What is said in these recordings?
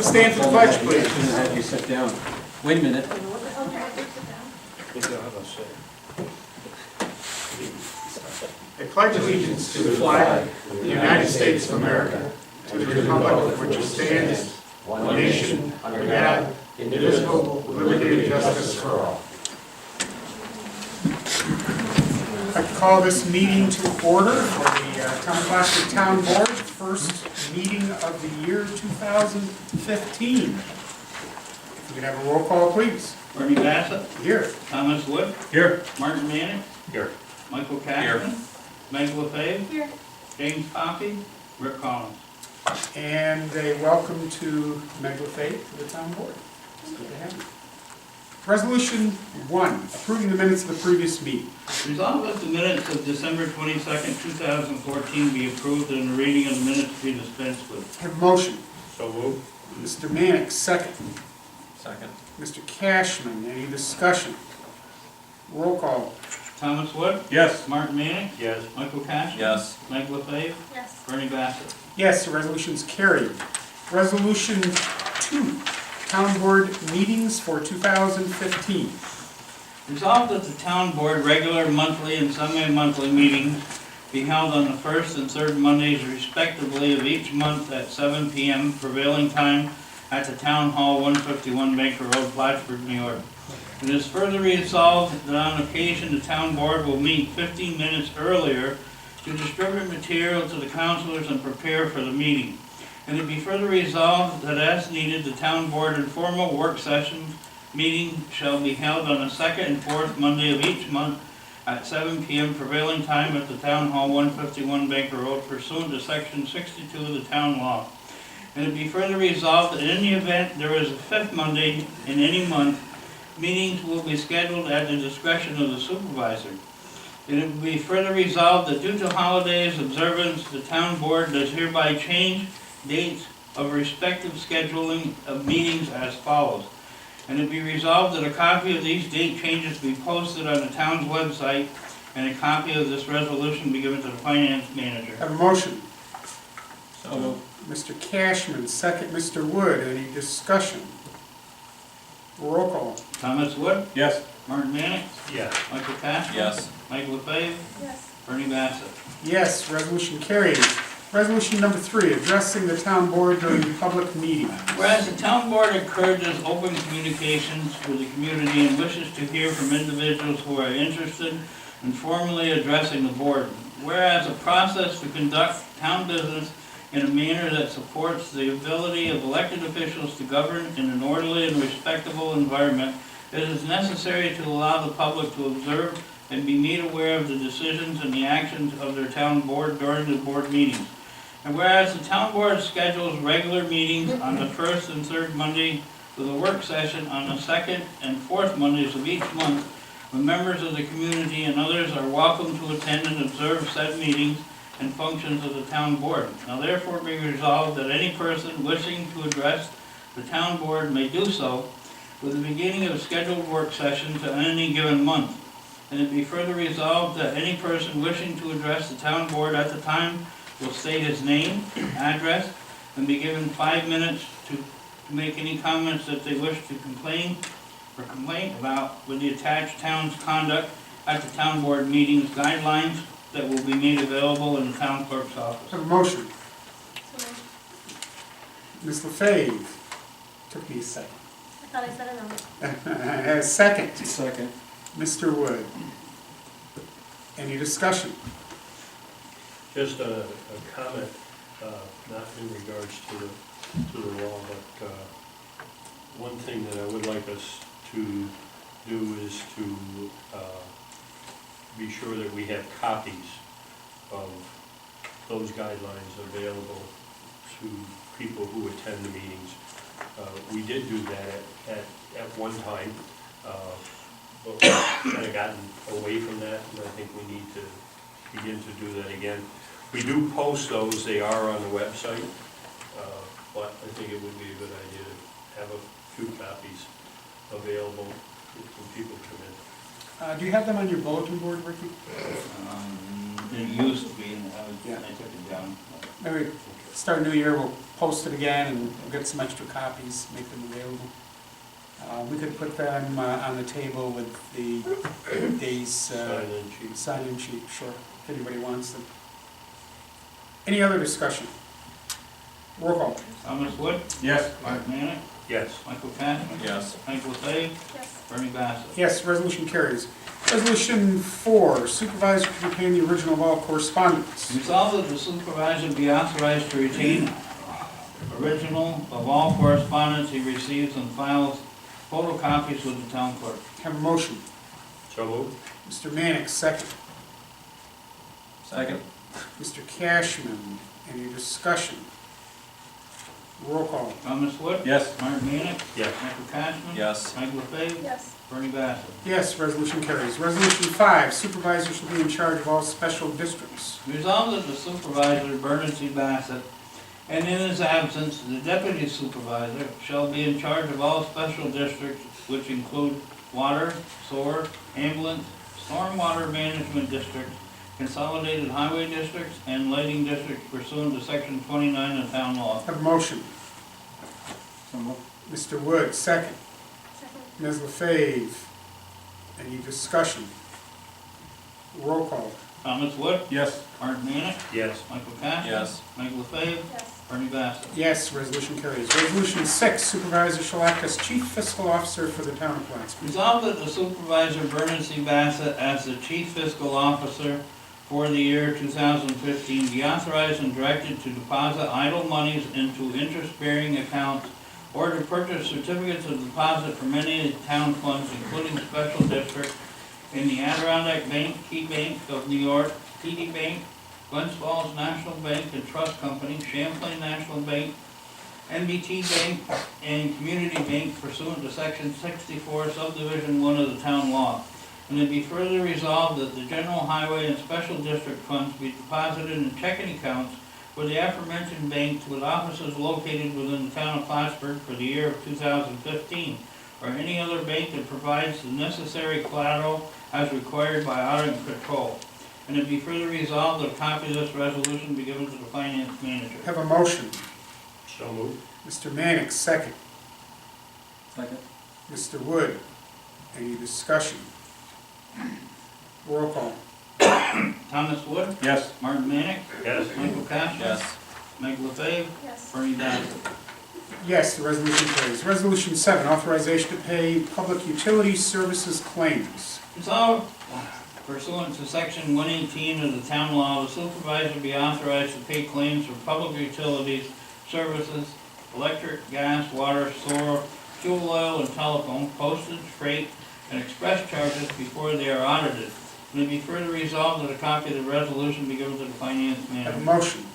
Stand for the pledge, please. I'm gonna have you sit down. Wait a minute. I pledge allegiance to the flag of the United States of America, to the republic for which it stands, one nation, under God, indivisible, with liberty and justice for all. I call this meeting to order for the Town of Plattsburgh Town Board, first meeting of the year 2015. If we could have a roll call, please. Bernie Bassett. Here. Thomas Wood. Here. Martin Manning. Here. Michael Cashman. Meg LaFave. Here. James Coffey. Rick Collins. And a welcome to Meg LaFave to the Town Board. It's good to have you. Resolution 1, approving the minutes of the previous meeting. Resolved that the minutes of December 22nd, 2014 be approved and the reading of the minutes be dispensed with. Have a motion. So moved. Mr. Mannix, second. Second. Mr. Cashman, any discussion? Roll call. Thomas Wood. Yes. Martin Manning. Yes. Michael Cashman. Yes. Meg LaFave. Yes. Bernie Bassett. Yes, the resolution is carried. Resolution 2, Town Board meetings for 2015. Resolved that the Town Board regular monthly and semi-monthly meetings be held on the first and third Mondays respectively of each month at 7 p.m. prevailing time at the Town Hall, 151 Baker Road, Plattsburgh, New York. It is further resolved that on occasion the Town Board will meet 15 minutes earlier to distribute material to the councilors and prepare for the meeting. And it be further resolved that as needed, the Town Board informal work sessions meeting shall be held on the second and fourth Monday of each month at 7 p.m. prevailing time at the Town Hall, 151 Baker Road, pursuant to Section 62 of the Town Law. And it be further resolved that in the event there is a fifth Monday in any month, meetings will be scheduled at the discretion of the supervisor. And it will be further resolved that due to holidays observance, the Town Board does hereby change dates of respective scheduling of meetings as follows. And it be resolved that a copy of these date changes be posted on the town's website and a copy of this resolution be given to the finance manager. Have a motion. So moved. Mr. Cashman, second. Mr. Wood, any discussion? Roll call. Thomas Wood. Yes. Martin Manning. Yes. Michael Cashman. Yes. Mike LaFave. Yes. Bernie Bassett. Yes, resolution carried. Resolution number 3, addressing the Town Board during public meetings. Whereas the Town Board encourages open communications with the community and wishes to hear from individuals who are interested in formally addressing the Board. Whereas a process to conduct town business in a manner that supports the ability of elected officials to govern in an orderly and respectable environment, it is necessary to allow the public to observe and be made aware of the decisions and the actions of their Town Board during the Board meetings. And whereas the Town Board schedules regular meetings on the first and third Monday with a work session on the second and fourth Mondays of each month, when members of the community and others are welcome to attend and observe said meetings and functions of the Town Board. Now therefore be resolved that any person wishing to address the Town Board may do so with the beginning of scheduled work sessions on any given month. And it be further resolved that any person wishing to address the Town Board at the time will state his name, address, and be given 5 minutes to make any comments that they wish to complain about with the attached town's conduct at the Town Board meetings guidelines that will be made available in the Town Clerk's office. Have a motion. So moved. Ms. LaFave. Took me a second. I thought I said a number. Second. Second. Mr. Wood. Any discussion? Just a comment, not in regards to the law, but one thing that I would like us to do is to be sure that we have copies of those guidelines available to people who attend the meetings. We did do that at one time, but we've kind of gotten away from that, and I think we need to begin to do that again. We do post those, they are on the website, but I think it would be a good idea to have a few copies available when people come in. Do you have them on your bulletin board, Ricky? It used to be, and Yeah. I took it down. Maybe start a new year, we'll post it again and we'll get some extra copies, make them available. We could put them on the table with the day's Sign-in sheet. sign-in sheet, sure, if anybody wants them. Any other discussion? Roll call. Thomas Wood, Yes. Mark Manick, Yes. Michael Cashman, Yes. Mike LaFave, Yes. Bernie Bassett. Yes, resolution carries. Resolution 4, supervisor to retain the original of all correspondence. Resolved that the supervisor be authorized to retain original of all correspondence he receives and files photocopies with the town clerk. Have a motion. So moved. Mr. Mannix, second. Second. Mr. Cashman, any discussion? Roll call. Thomas Wood, Yes. Mark Manick, Yes. Michael Cashman, Yes. Mike LaFave, Yes. Bernie Bassett. Yes, resolution carries. Resolution 5, supervisor shall be in charge of all special districts. Resolved that the supervisor, Bernard C. Bassett, and in his absence, the deputy supervisor shall be in charge of all special districts, which include water, sewer, ambulance, stormwater management districts, consolidated highway districts, and lighting districts pursuant to section 29 of town law. Have a motion. Mr. Wood, second. Second. Ms. LaFave, any discussion? Roll call. Thomas Wood, Yes. Mark Manick, Yes. Michael Cashman, Yes. Mike LaFave, Yes. Bernie Bassett. Yes, resolution carries. Resolution 6, supervisor shall act as chief fiscal officer for the town of Plattsburgh. Resolved that the supervisor, Bernard C. Bassett, as the chief fiscal officer for the year 2015, be authorized and directed to deposit idle monies into interest-bearing accounts or to purchase certificates of deposit from any town funds, including special districts, in the Adirondack Bank, Key Bank of New York, TD Bank, Glens Falls National Bank and Trust Company, Champlain National Bank, NBT Bank, and Community Bank pursuant to section 64, subdivision 1 of the town law. And it be further resolved that the general highway and special district funds be deposited in checking accounts with the aforementioned banks with offices located within the town of Plattsburgh for the year of 2015, or any other bank that provides the necessary collateral as required by audit and control. And it be further resolved that a copy of this resolution be given to the finance manager. Have a motion. So moved. Mr. Mannix, second. Second. Mr. Wood, any discussion? Roll call. Thomas Wood, Yes. Martin Manick, Yes. Michael Cashman, Yes. Mike LaFave, Yes. Bernie Bassett. Yes, the resolution carries. Resolution 7, authorization to pay public utility services claims. Resolved pursuant to section 118 of the town law, the supervisor be authorized to pay claims for public utilities, services, electric, gas, water, sewer, fuel oil, and telephone, postage, freight, and express charges before they are audited. And it be further resolved that a copy of the resolution be given to the finance Have a manager. motion.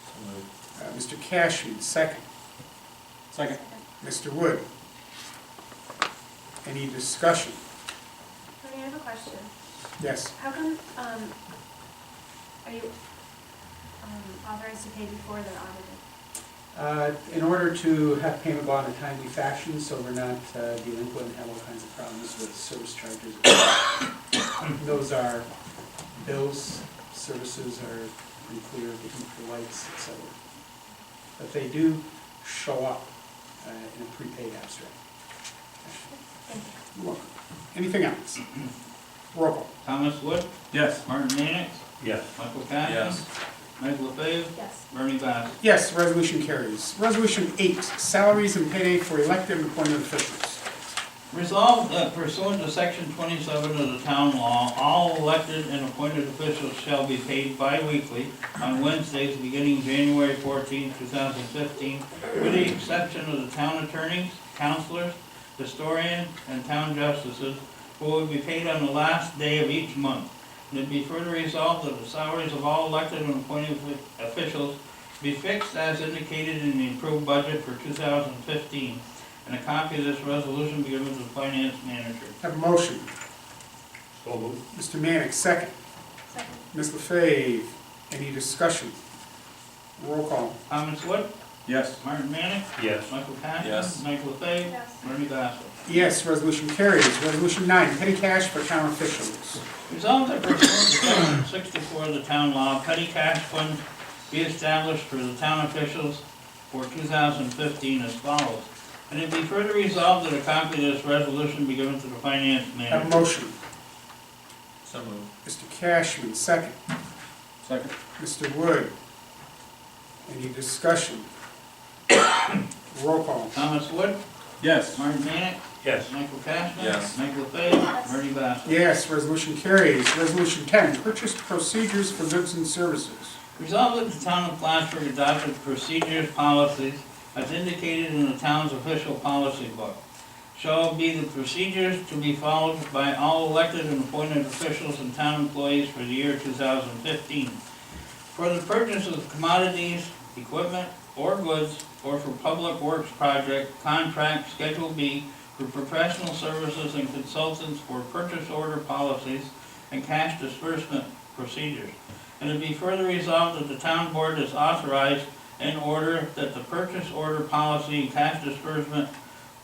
So moved. Mr. Cashman, second. Second. Mr. Wood, any discussion? Tony, I have a question. Yes. How come, are you, authorized to pay before they're audited? In order to have payment go on in a timely fashion, so we're not delinquent and have all kinds of problems with service charges. Those are bills, services are pretty clear, the heat, the lights, etc. But they do show up in a prepaid abstract. Thank you. You're welcome. Anything else? Roll call. Thomas Wood, Yes. Martin Manick, Yes. Michael Cashman, Yes. Mike LaFave, Yes. Bernie Bassett. Yes, resolution carries. Resolution 8, salaries and pay for elected and appointed officials. Resolved that pursuant to section 27 of the town law, all elected and appointed officials shall be paid bi-weekly on Wednesdays beginning January 14, 2015, with the exception of the town attorneys, counselors, historian, and town justices, who will be paid on the last day of each month. And it be further resolved that the salaries of all elected and appointed officials be fixed as indicated in the approved budget for 2015. And a copy of this resolution be given to the finance manager. Have a motion. So moved. Mr. Mannix, second. Second. Ms. LaFave, any discussion? Roll call. Thomas Wood, Yes. Martin Manick, Yes. Michael Cassidy. Yes. Mike LaFave. Yes. Bernie Bassett. Yes, resolution carries. Resolution 9, petty cash for town officials. Resolved that pursuant to Section 64 of the town law, petty cash funds be established for the town officials for 2015 as follows. And it be further resolved that a copy of this resolution be given to the finance Have a manager. motion. So moved. Mr. Cashman, second. Second. Mr. Wood. Any discussion? Roll call. Thomas Wood, Yes. Martin Manick, Yes. Michael Cassidy. Yes. Mike LaFave. Yes. Bernie Bassett. Yes, resolution carries. Resolution 10, purchase procedures for goods and services. Resolved that the town of Plattsburgh adopted procedures, policies, as indicated in the town's official policy book. Shall be the procedures to be followed by all elected and appointed officials and town employees for the year 2015. For the purchase of commodities, equipment, or goods, or for public works project, contract, Schedule B, for professional services and consultants for purchase order policies and cash disbursement procedures. And it be further resolved that the town board is authorized in order that the purchase order policy and cash disbursement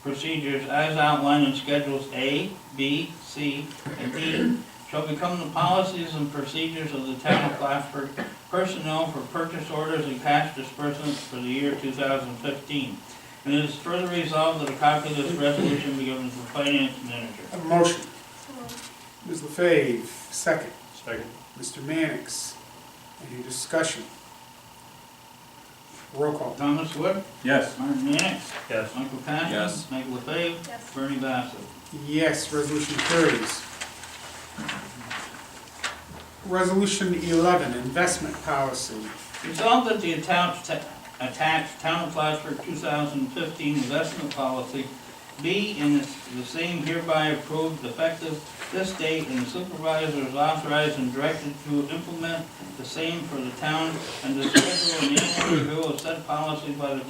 procedures as outlined in Schedules A, B, C, and D shall become the policies and procedures of the town of Plattsburgh personnel for purchase orders and cash disbursements for the year 2015. And it is further resolved that a copy of this resolution be given to the finance manager. Have a motion. So moved. Ms. LaFave, second. Second. Mr. Mannix. Any discussion? Roll call. Thomas Wood, Yes. Martin Manick, Yes. Michael Cassidy. Yes. Mike LaFave. Yes. Bernie Bassett. Yes, resolution carries. Resolution 11, investment policy. Resolved that the attached Town of Plattsburgh 2015 investment policy be and is the same hereby approved effective this date, and the supervisor is authorized and directed to implement the same for the town and to schedule an annual review of said policy by the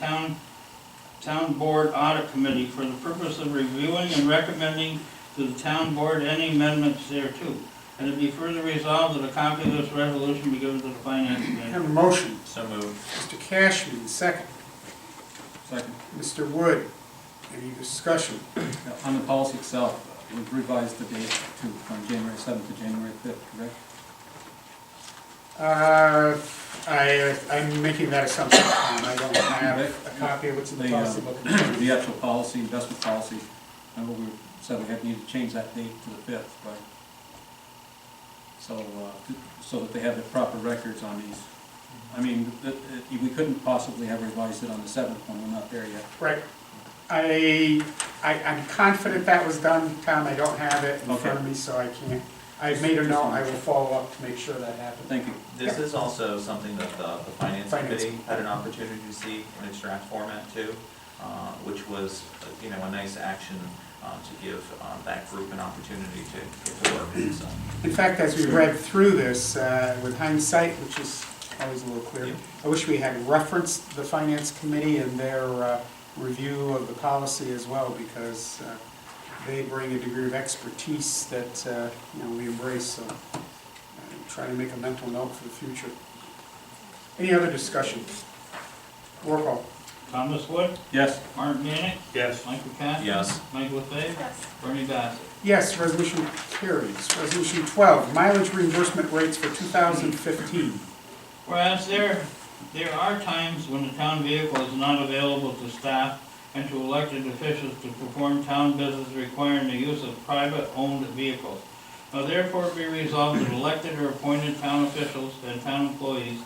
town board audit committee for the purpose of reviewing and recommending to the town board any amendments thereto. And it be further resolved that a copy of this resolution be given to the finance manager. Have a motion. So moved. Mr. Cashman, second. Second. Mr. Wood. Any discussion? On the policy itself, we've revised the date to from January 7th to January 5th, correct? I'm making that assumption. I don't have a copy of what's in the policy book. The actual policy, investment policy, remember we said we had need to change that date to the 5th, right? So that they have the proper records on these. I mean, we couldn't possibly have revised it on the 7th when we're not there yet. Right. I'm confident that was done, Tom. I don't have it in front of me, so I can't. I've made a note. I will follow up to make sure that happened. Thank you. This is also something that the finance Finance. committee had an opportunity to see in its draft format too, which was, a nice action to give that group an opportunity to get to work. So, In fact, as we read through this, with hindsight, which is always a little clear, Yeah. I wish we had referenced the finance committee and their review of the policy as well, because they bring a degree of expertise that we embrace. So try to make a mental note for the future. Any other discussion? Roll call. Thomas Wood, Yes. Martin Manick, Yes. Michael Cassidy. Yes. Mike LaFave. Yes. Bernie Bassett. Yes, resolution carries. Resolution 12, mileage reimbursement rates for 2015. Whereas there are times when the town vehicle is not available to staff and to elected officials to perform town business requiring the use of private-owned vehicles. Now therefore be resolved that elected or appointed town officials and town employees,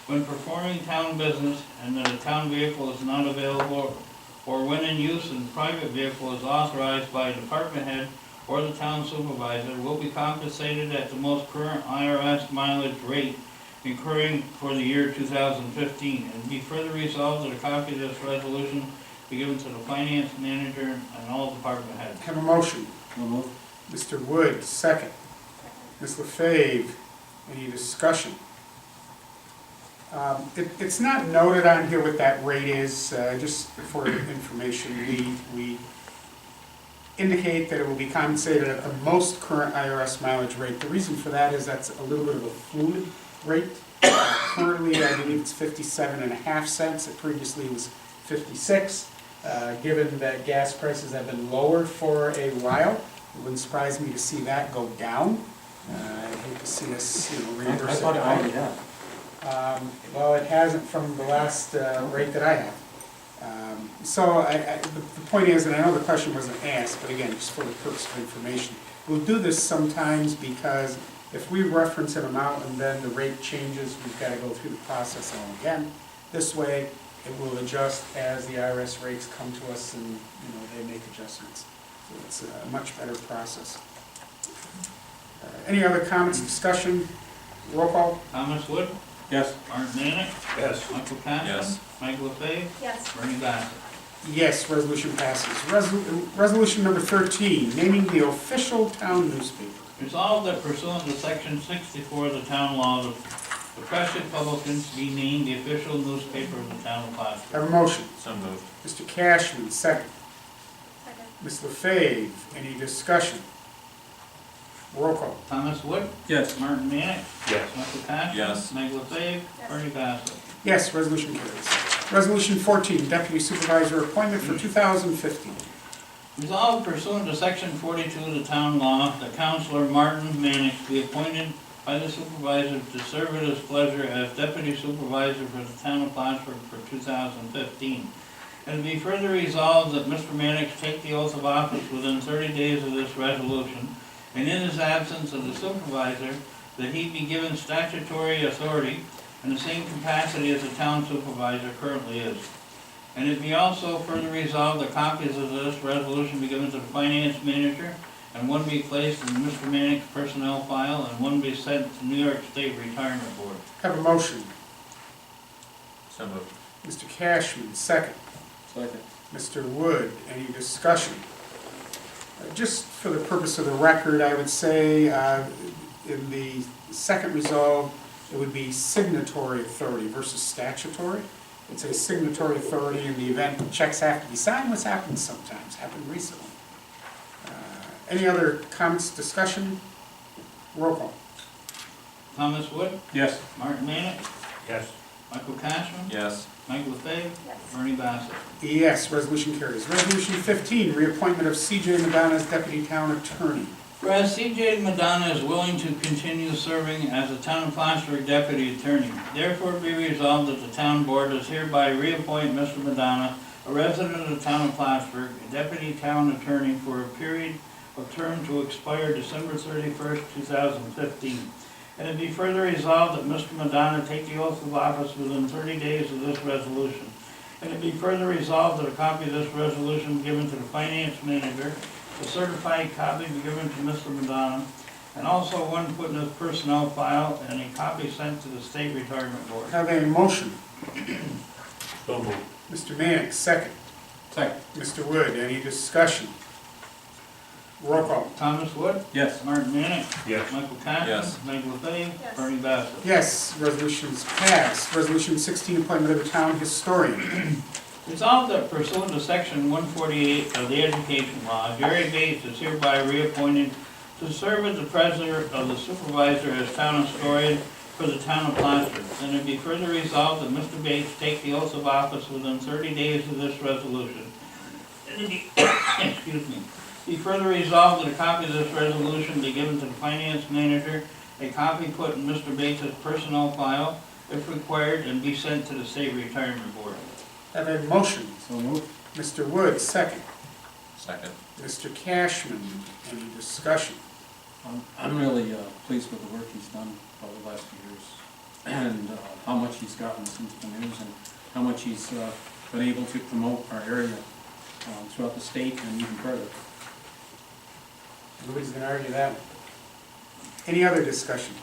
when performing town business and that a town vehicle is not available, or when in use and private vehicle is authorized by a department head or the town supervisor, will be compensated at the most current IRS mileage rate incurring for the year 2015, and be further resolved that a copy of this resolution be given to the finance manager and all department heads. Have a motion. So moved. Mr. Wood, second. Ms. LaFave, any discussion? It's not noted on here what that rate is, just for information. We indicate that it will be compensated at the most current IRS mileage rate. The reason for that is that's a little bit of a fluid rate. Currently, I believe it's 57.5 cents. It previously was 56. Given that gas prices have been lower for a while, it wouldn't surprise me to see that go down. I hate to see us, I reimburse it thought it back. already had. Well, it hasn't from the last rate that I have. So the point is, and I know the question wasn't asked, but again, just for the purpose of information, we'll do this sometimes because if we reference an amount and then the rate changes, we've got to go through the process all again. This way, it will adjust as the IRS rates come to us and, they make adjustments. So it's a much better process. Any other comments, discussion? Roll call? Thomas Wood, Yes. Martin Manick, Yes. Michael Capson. Yes. Mike LaFave, Yes. Bernie Bassett. Yes, resolution passes. Resolution number 13, naming the official town newspaper. Resolved that pursuant to section 64 of the town law, the Press Republicans be named the official newspaper of the town of Plattsburgh. Have a motion. So moved. Mr. Cashman, second. Second. Ms. LaFave, any discussion? Roll call. Thomas Wood, Yes. Martin Manick, Yes. Michael Capson. Yes. Mike LaFave, Yes. Bernie Bassett. Yes, resolution carries. Resolution 14, deputy supervisor appointment for 2015. Resolved pursuant to section 42 of the town law, that Councilor Martin Manick be appointed by the supervisor to serve at his pleasure as deputy supervisor for the town of Plattsburgh for 2015. And be further resolved that Mr. Mannix take the oath of office within 30 days of this resolution, and in his absence of the supervisor, that he be given statutory authority in the same capacity as the town supervisor currently is. And it be also further resolved that copies of this resolution be given to the finance manager, and one be placed in Mr. Mannix's personnel file, and one be sent to New York State Retirement Board. Have a motion. So moved. Mr. Cashman, second. Second. Mr. Wood, any discussion? Just for the purpose of the record, I would say in the second resolve, it would be signatory authority versus statutory. It's a signatory authority in the event checks have to be signed, what's happened sometimes, happened recently. Any other comments, discussion? Roll call. Thomas Wood, Yes. Martin Mannix, Yes. Michael Cashman, Yes. Mike LaFave, Yes. Bernie Bassett. Yes, resolution carries. Resolution 15, reappointment of C.J. Madonna as deputy town attorney. Whereas C.J. Madonna is willing to continue serving as a town of Plattsburgh deputy attorney, therefore be resolved that the town board does hereby reappoint Mr. Madonna, a resident of the town of Plattsburgh, a deputy town attorney for a period of term to expire December 31st, 2015. And it be further resolved that Mr. Madonna take the oath of office within 30 days of this resolution. And it be further resolved that a copy of this resolution be given to the finance manager, a certified copy be given to Mr. Madonna, and also one put in his personnel file, and a copy sent to the State Retirement Board. Have a motion. So moved. Mr. Mannix, second. Second. Mr. Wood, any discussion? Roll call. Thomas Wood, Yes. Martin Mannix, Yes. Michael Capson. Yes. Mike LaFave, Yes. Bernie Bassett. Yes, resolution's passed. Resolution 16, appointment of the town historian. Resolved that pursuant to section 148 of the education law, Jerry Bates is hereby reappointed to serve as the president of the supervisor as town historian for the town of Plattsburgh. And it be further resolved that Mr. Bates take the oath of office within 30 days of this resolution. And it be, excuse me, be further resolved that a copy of this resolution be given to the finance manager, a copy put in Mr. Bates' personnel file, if required, and be sent to the State Retirement Board. Have a motion. So moved. Mr. Wood, second. Second. Mr. Cashman, any discussion? I'm really pleased with the work he's done over the last few years, and how much he's gotten since the news, and how much he's been able to promote our area throughout the state and even further. Nobody's going to argue that one. Any other discussion?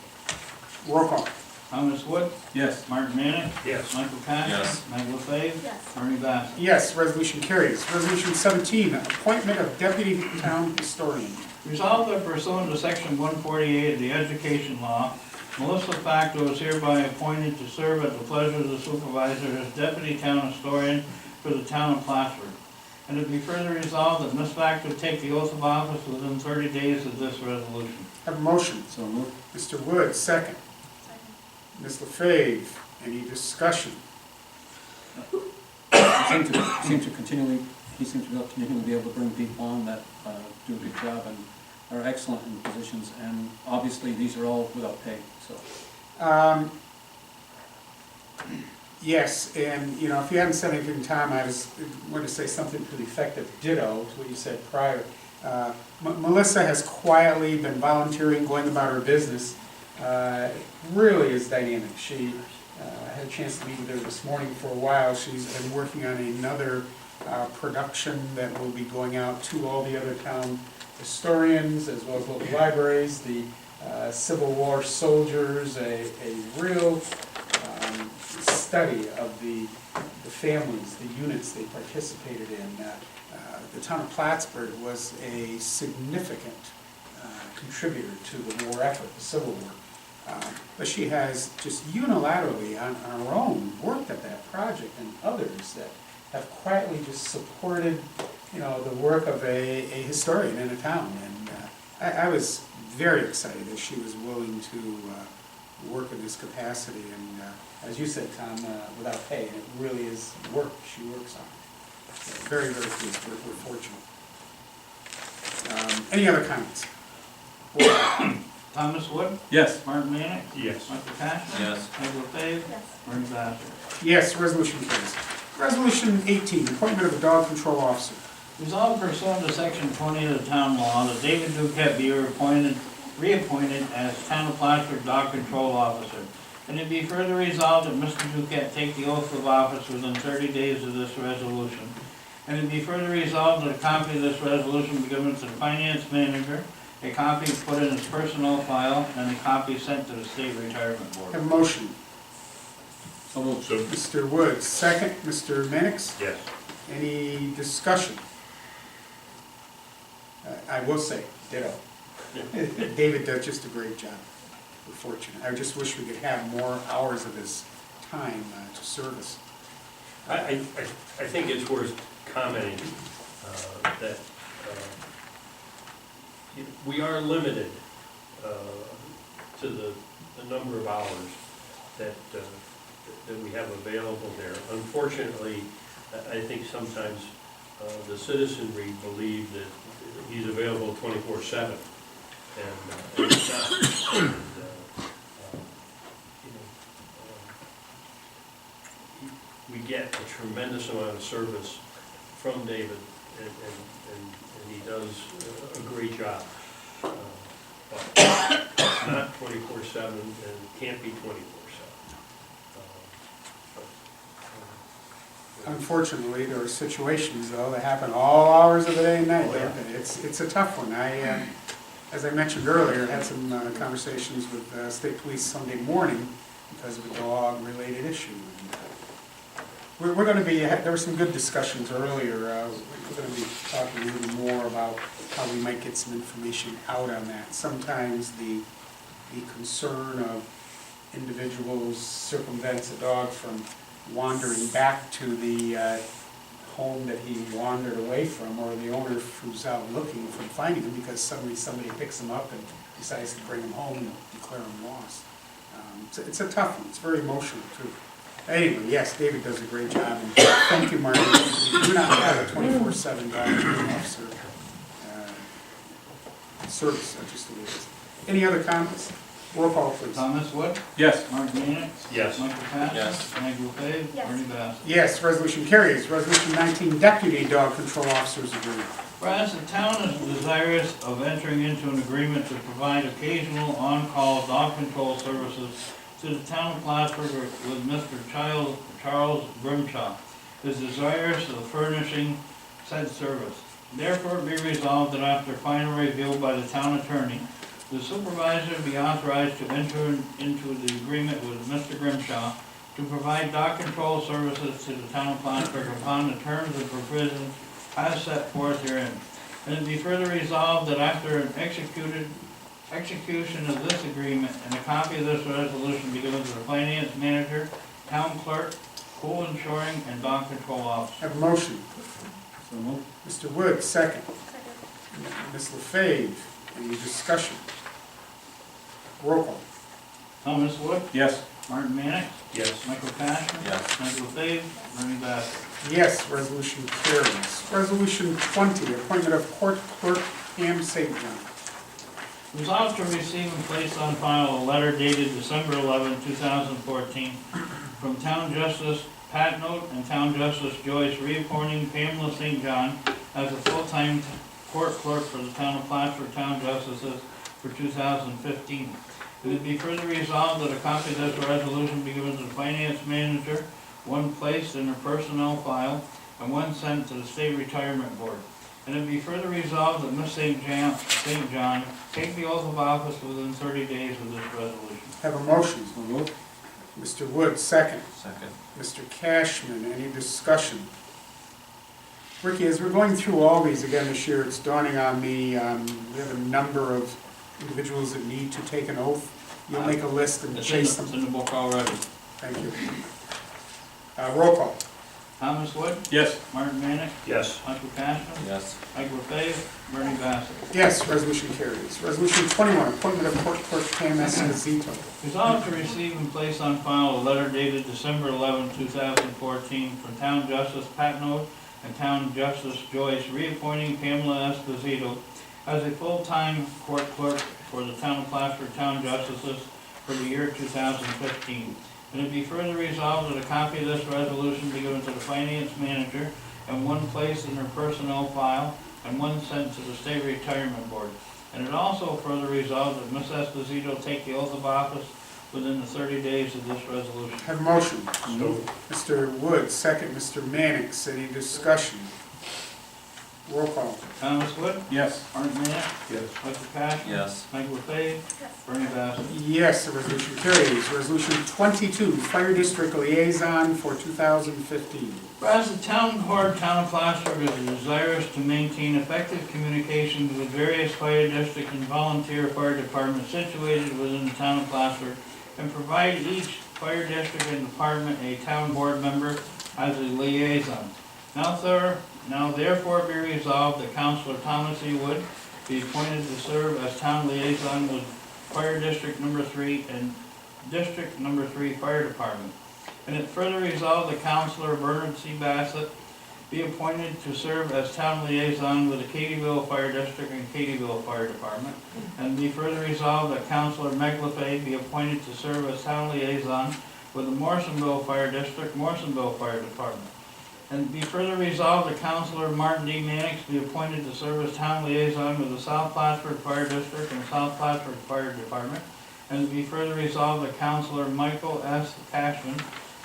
Roll call. Thomas Wood, Yes. Martin Mannix, Yes. Michael Capson. Yes. Mike LaFave, Yes. Bernie Bassett. Yes, resolution carries. Resolution 17, appointment of deputy town historian. Resolved that pursuant to section 148 of the education law, Melissa Facto is hereby appointed to serve at the pleasure of the supervisor as deputy town historian for the town of Plattsburgh. And it be further resolved that Ms. Facto take the oath of office within 30 days of this resolution. Have a motion. So moved. Mr. Wood, second. Second. Ms. LaFave, any discussion? He seems to continually be able to bring people on that do a good job and are excellent in positions, and obviously these are all without pay, so. Yes, and, you know, if you hadn't said anything, Tom, I was going to say something to the effect of ditto to what you said prior. Melissa has quietly been volunteering, going about her business, really is dynamic. She, I had a chance to meet with her this morning for a while. She's been working on another production that will be going out to all the other town historians as well as local libraries, the Civil War soldiers, a real study of the families, the units they participated in. The town of Plattsburgh was a significant contributor to the war effort, the Civil War. But she has just unilaterally on her own worked at that project, and others that have quietly just supported, you know, the work of a historian in a town. And I was very excited that she was willing to work in this capacity, and as you said, Tom, without pay, and it really is work she works on. So very, very pleased. We're fortunate. Any other comments? Thomas Wood, Yes. Mark Manick, Yes. Michael Cashman. Yes. Meg LaFave, Yes. Ernie Bass. Yes, resolution carries. Resolution 18, appointment of a dog control officer. Resolved pursuant to section 20 of the town law that David Duquette be reappointed as Town of Plattsburgh Dog Control Officer. And it be further resolved that Mr. Duquette take the oath of office within 30 days of this resolution. And it be further resolved that a copy of this resolution be given to the finance manager, a copy put in his personnel file, and a copy sent to the State Retirement Board. Have a motion. So moved. So, Mr. Woods, second. Mr. Mannix, yes. any discussion? I will say, ditto. David does just a great job. We're fortunate. I just wish we could have more hours of his time to service. I think it's worth commenting that we are limited to the number of hours that we have available there. Unfortunately, I think sometimes the citizenry believe that he's available 24/7, and he's not. And, we get a tremendous amount of service from David, and he does a great job. But it's not 24/7, and can't be 24/7. Unfortunately, there are situations, though, that happen all hours of the day and night, don't they? It's a tough one. As I mentioned earlier, had some conversations with state police Sunday morning because of a dog-related issue. And, we're going to be, there were some good discussions earlier. We're going to be talking a little more about how we might get some information out on that. Sometimes the concern of individuals circumvents a dog from wandering back to the home that he wandered away from, or the owner who's out looking from finding him because suddenly somebody picks him up and decides to bring him home and declare him lost. It's a tough one. It's very emotional too. Anyway, yes, David does a great job, and thank you, Marty. We do not have a 24/7 dog control officer service, that's just the way it is. Any other comments? Roll call, please. Thomas Wood, Yes. Mark Manick, Yes. Michael Cashman. Yes. Meg LaFave, Yes. Ernie Bass. Yes, resolution carries. Resolution 19, deputy dog control officers agreement. Whereas the town is desirous of entering into an agreement to provide occasional on-call dog control services to the town of Plattsburgh with Mr. Charles Grimshaw, is desirous of furnishing said service. Therefore be resolved that after final review by the town attorney, the supervisor be authorized to enter into the agreement with Mr. Grimshaw to provide dog control services to the town of Plattsburgh upon the terms and provisions as set forth herein. And it be further resolved that after an execution of this agreement and a copy of this resolution be given to the finance manager, town clerk, pool insuring, and dog control officer. Have a motion. So moved. Mr. Wood, second. Second. Ms. LaFave, any discussion? Roll call. Thomas Wood, Yes. Martin Mannix, Yes. Michael Cashman. Yes. Michael Fave, Bernie Bassett. Yes, resolution carries. Resolution 20, appointment of court clerk Pam St. John. Resolved to receive and place on file a letter dated December 11, 2014, from Town Justice Pat Note and Town Justice Joyce reappointing Pamela St. John as a full-time court clerk for the Town of Plattsburgh Town Justices for 2015. It would be further resolved that a copy of this resolution be given to the finance manager, one placed in her personnel file, and one sent to the State Retirement Board. And it be further resolved that Ms. St. John take the oath of office within 30 days of this resolution. Have a motion. So moved. Mr. Wood, second. Second. Mr. Cashman, any discussion? Ricky, as we're going through all these again this year, it's dawning on me, we have a number of individuals that need to take an oath. You'll make a list and chase It's them. in the book already. Thank you. Roll call. Thomas Wood, Yes. Martin Mannix, Yes. Michael Cashman, Yes. Michael Fave, Bernie Bassett. Yes, resolution carries. Resolution 21, appointment of court clerk Pam Esposito. Resolved to receive and place on file a letter dated December 11, 2014, from Town Justice Pat Note and Town Justice Joyce reappointing Pamela Esposito as a full-time court clerk for the Town of Plattsburgh Town Justices for the year 2015. And it be further resolved that a copy of this resolution be given to the finance manager and one placed in her personnel file and one sent to the State Retirement Board. And it also further resolved that Ms. Esposito take the oath of office within the 30 days of this resolution. Have a motion. So, Mr. Wood, second. Mr. Mannix, any discussion? Roll call. Thomas Wood, Yes. Martin Mannix, yes. Michael Cashman. Yes. Michael Fave, Yes. Bernie Bassett. Yes, the resolution carries. Resolution 22, Fire District Liaison for 2015. Whereas the town board, Town of Plattsburgh is desirous to maintain effective communications with various fire district and volunteer fire departments situated within the Town of Plattsburgh and provide each fire district and department a town board member as a liaison. Now therefore be resolved that Councilor Thomas E. Wood be appointed to serve as town liaison with Fire District Number 3 and District Number 3 Fire Department. And it further resolved that Councilor Bernard C. Bassett be appointed to serve as town liaison with the Katyville Fire District and Katyville Fire Department. And be further resolved that Councilor Meg LaFave be appointed to serve as town liaison with the Morrisonville Fire District, Morrisonville Fire Department. And be further resolved that Councilor Martin D. Mannix be appointed to serve as town liaison with the South Plattsburgh Fire District and South Plattsburgh Fire Department. And be further resolved that Councilor Michael S. Cashman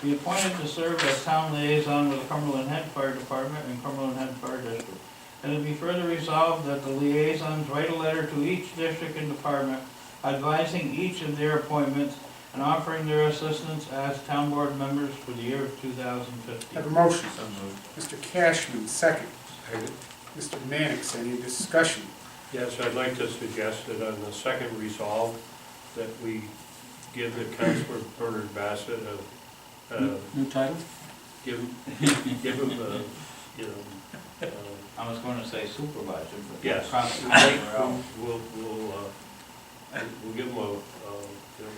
be appointed to serve as town liaison with the Cumberland Head Fire Department and Cumberland Head Fire District. And it be further resolved that the liaisons write a letter to each district and department advising each of their appointments and offering their assistance as town board members for the year of 2015. Have a motion. So moved. Mr. Cashman, second. Second. Mr. Mannix, any discussion? Yes, I'd like to suggest that on the second resolve, that we give the Councilor Bernard Bassett New title? give him a, you know, I was going to say supervisor, but. yes. Well, We'll give him a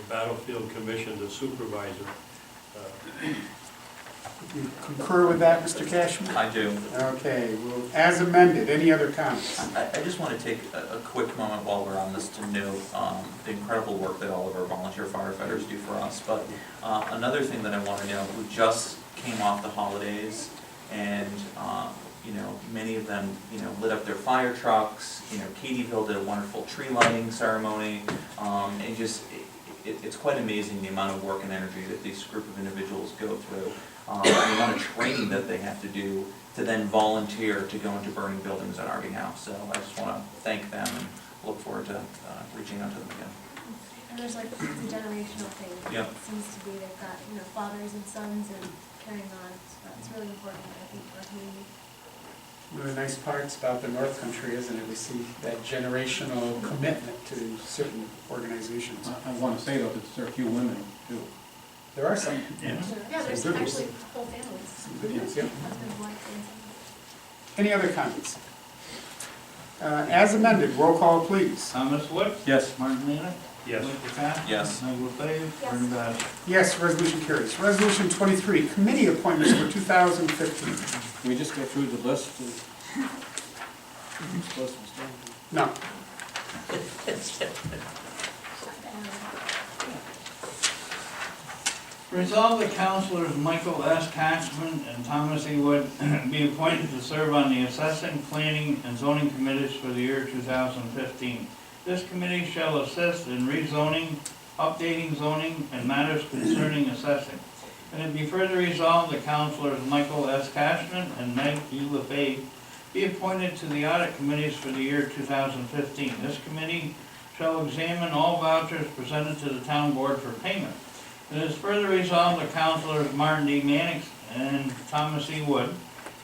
battlefield commission to supervisor. You concur with that, Mr. Cashman? I do. Okay, well, as amended, any other comments? I just want to take a quick moment while we're on this to note the incredible work that all of our volunteer firefighters do for us. But another thing that I want to note, we just came off the holidays, and many of them lit up their fire trucks. Katyville did a wonderful tree lighting ceremony, and just it's quite amazing the amount of work and energy that this group of individuals go through. And the amount of training that they have to do to then volunteer to go into burning buildings on our behalf. So I just want to thank them and look forward to reaching out to them again. And there's it's a generational thing. Yep. It seems to be they've got, fathers and sons and carrying on. So it's really important, I think, for our community. One of the nice parts about the North Country, isn't it? We see that generational commitment to certain organizations. I want to say though that there are a few women too. There are some. Yeah. Yeah, there's Some good ones. actually whole families. Some good ones, yeah. Husband, wife, and sons. Any other comments? As amended, roll call, please. Thomas Wood, Yes. Martin Mannix, Yes. Mike LaCassion? Yes. Mike LaFave? Yes. Vernon Bassett? Yes, resolution carries. Resolution 23, committee appointments for 2015. Can we just go through the list? Whose list was done? No. Resolve that Councilors Michael S. Catchman and Thomas E. Wood be appointed to serve on the Assessing, Planning, and Zoning Committees for the year 2015. This committee shall assist in rezoning, updating zoning, and matters concerning assessing. And it be further resolved that Councilors Michael S. Cashman and Meg E. LaFave be appointed to the Audit Committees for the year 2015. This committee shall examine all vouchers presented to the Town Board for payment. It is further resolved that Councilors Martin D. Mannix and Thomas E. Wood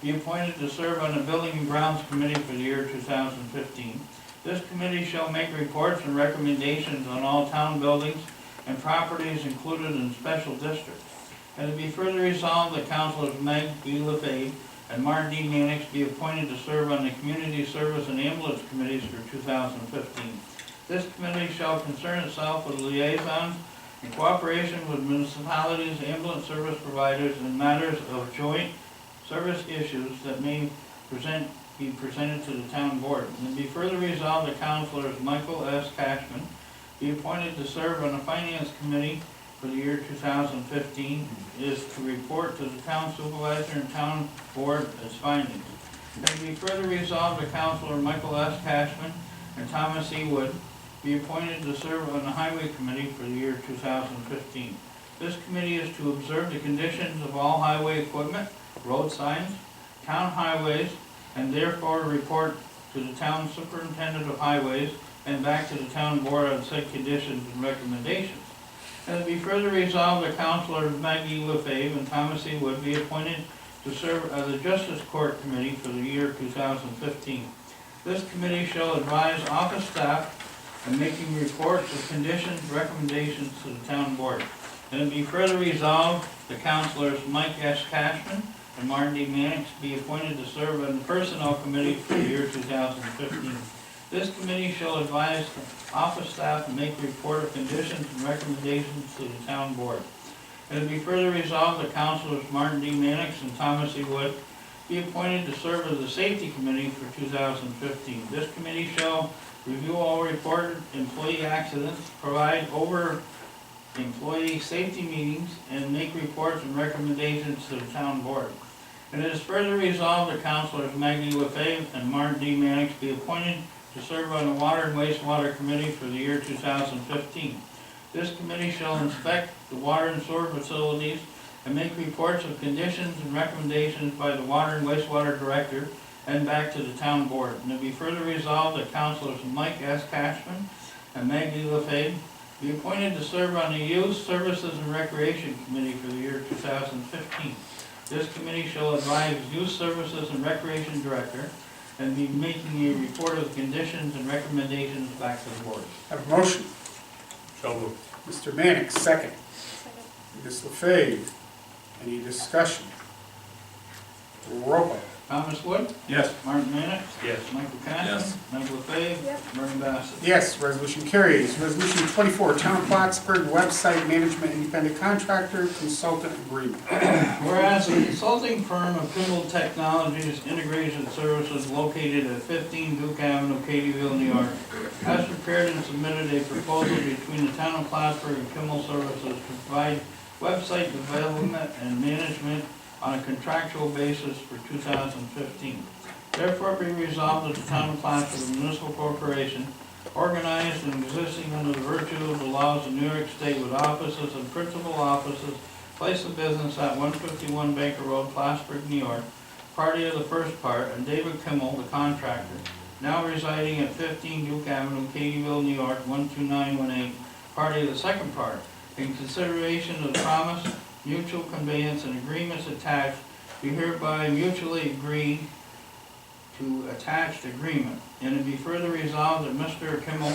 be appointed to serve on the Building and Grounds Committee for the year 2015. This committee shall make reports and recommendations on all town buildings and properties included in special districts. And it be further resolved that Councilors Meg E. LaFave and Martin D. Mannix be appointed to serve on the Community Service and Ambulance Committees for 2015. This committee shall concern itself with liaisons in cooperation with municipalities, ambulance service providers, and matters of joint service issues that may be presented to the town board. And be further resolved that Councilors Michael S. Cashman be appointed to serve on the Finance Committee for the year 2015, is to report to the town supervisor and town board its findings. And be further resolved that Councilor Michael S. Cashman and Thomas E. Wood be appointed to serve on the Highway Committee for the year 2015. This committee is to observe the conditions of all highway equipment, road signs, town highways, and therefore report to the town superintendent of highways and back to the town board on said conditions and recommendations. And it be further resolved that Councilors Maggie LaFave and Thomas E. Wood be appointed to serve as the Justice Court Committee for the year 2015. This committee shall advise office staff in making reports of conditions, recommendations to the town board. And it be further resolved that Councilors Mike S. Cashman and Martin D. Mannix be appointed to serve on the Personnel Committee for the year 2015. This committee shall advise the office staff and make report of conditions and recommendations to the town board. And it be further resolved that Councilors Martin D. Mannix and Thomas E. Wood be appointed to serve as the Safety Committee for 2015. This committee shall review all reported employee accidents, provide over employee safety meetings, and make reports and recommendations to the town board. And it is further resolved that Councilors Maggie LaFave and Martin D. Mannix be appointed to serve on the Water and Wastewater Committee for the year 2015. This committee shall inspect the water and sewer facilities and make reports of conditions and recommendations by the Water and Wastewater Director and back to the town board. And it be further resolved that Councilors Mike S. Cashman and Maggie LaFave be appointed to serve on the Youth Services and Recreation Committee for the year 2015. This committee shall advise Youth Services and Recreation Director and be making a report of the conditions and recommendations back to the board. Have a motion. So moved. Mr. Mannix, second. Ms. LaFave, any discussion? Roll call. Thomas Wood? Yes. Martin Mannix? Yes. Michael Cassidy? Yes. Mike LaFave? Yep. Vernon Bassett? Yes, resolution carries. Resolution 24, Town of Plattsburgh Website Management Independent Contractor Consultant Agreement. Whereas a consulting firm of Kimball Technologies Integration Services located at 15 Duke Avenue, Katyville, New York, has prepared and submitted a proposal between the Town of Plattsburgh and Kimball Services to provide website development and management on a contractual basis for 2015. Therefore be resolved that the Town of Plattsburgh Municipal Corporation, organized and existing under the virtue of the laws of New York State with offices and principal offices, place of business at 151 Baker Road, Plattsburgh, New York, party of the first part, and David Kimmel, the contractor, now residing at 15 Duke Avenue, Katyville, New York, 12918, party of the second part, in consideration of the promise, mutual conveyance, and agreements attached, be hereby mutually agreed to attached agreement. And it be further resolved that Mr. Kimmel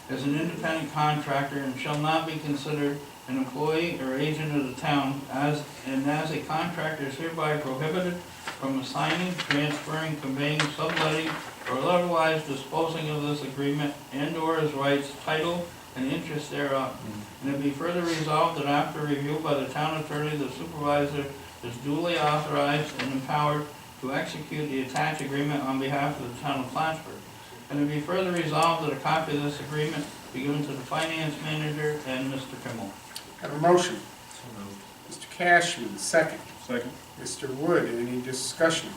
is an independent contractor and shall not be considered an employee or agent of the town, as a contractor is hereby prohibited from assigning, transferring, conveying, subletting, or otherwise disposing of this agreement and/or his rights, title, and interest thereof. And it be further resolved that after review by the town attorney, the supervisor is duly authorized and empowered to execute the attached agreement on behalf of the town of Plattsburgh. And it be further resolved that a copy of this agreement be given to the finance manager and Mr. Kimmel. Have a motion. So moved. Mr. Cashman, second. Second. Mr. Wood, any discussion?